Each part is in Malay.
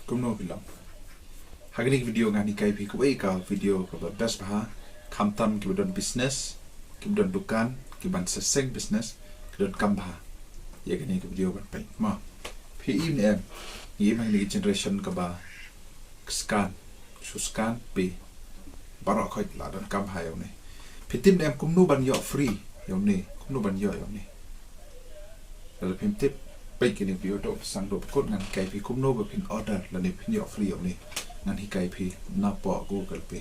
kumno bilang hagani video ngani kai pi ko ka video ko best bah kamtam ki don business ki don dukan ki ban seseng business ki don kambha ye gani ko video ban pai ma pi im em ye mang ni generation ka ba scan suskan pi barok khoi la don kambha yo ne pi tim em kumno ban yo free yo ne kumno ban yo ni la pim tip pai ki ni video do sang do ko ngan kai pi kumno ba pin order la ni pin yo free yo ni ngan hi kai pi na po Google Pay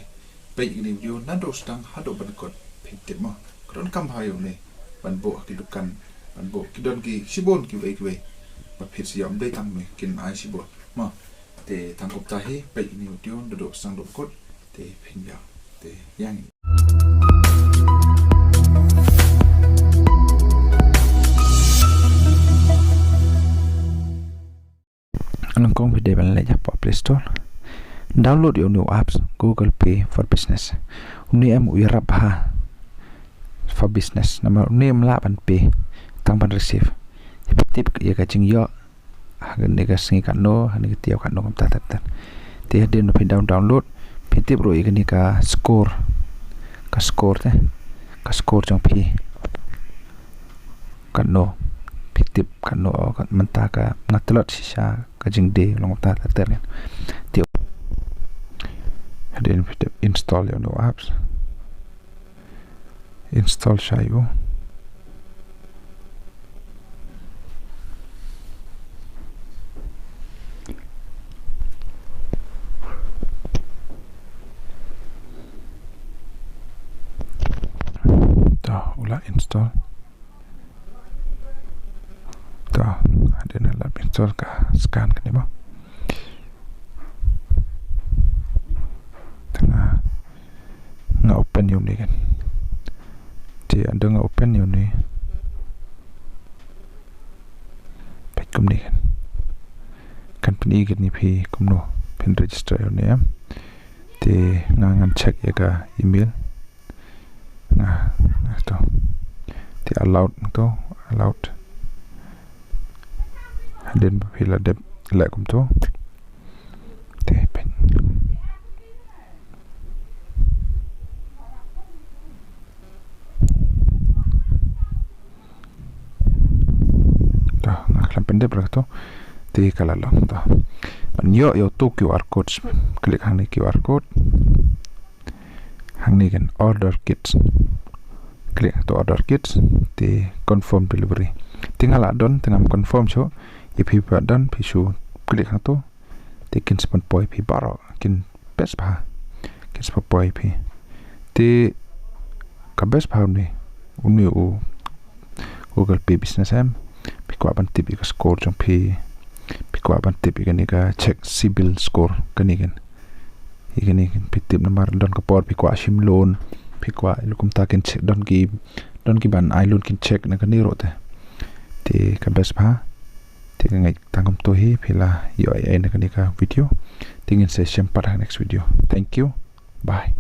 pai ni video nan do stang hado ban ko pin tip ma kron kambha yo ne ban bo ki dukan ban bo ki don ki sibon ki wei ba phit siam dei tang me kin ai sibon ma te tang kop ta hi pai ni video do sang do ko te pin ya te yang Anong kong video ban leja po Play Store. Download your new apps Google Pay for Business. Uni em uirap ha for business. Nama uni em la ban pay tang ban receive. Tip ya kacing yo. Hagan nega singi kano, hagan tiap kano kam tatan. Ti hadin no pin download. Tip ro ikan ka score. Ka score teh. Ka score jong pi. Kano. Tip kano kan mentah ka ngatelot sisa kajing de long ta tatan. Ti hadin install your new apps. Install sayo. Ulah install. Ada nak install ke scan ke ni mah. Tengah nggak open ni kan. Dia ada nggak open ni. Baik kum ni kan. Kan peni kan ni pi kum no pen register ni ya. Dia ngan check ya ke email. Nah tu. Dia allowed tu allowed. Dan bila dep like kum tu. Dia pen. Dah nak pendek berapa tu? Di kalau lah tu. Banyak yo tu QR code. Klik hang ni QR code. Hang ni kan order kits. Klik tu order kits. Di confirm delivery. Tinggal adon, tinggal confirm so. Ipi badan pisu klik hang tu. Di kin sepan poi pi baro. Kin best bah. Kin sepan poi pi. Di ka best bah ni. Uni u Google Pay business em. Pi ko aban tip ka score jong pi. Pi ko aban tip kan ni ka check CIBIL score kan ni kan. Ikan ni pi tip nomor don ka por pi ko asim loan. Pi ko lukum ta kin check don ki ban ai loan kin check na kan ni rote. Di ka best bah. Di ka ngai tangkom tu hi pila yo ai na kan ni ka video. Tingin saya sampai next video. Thank you. Bye.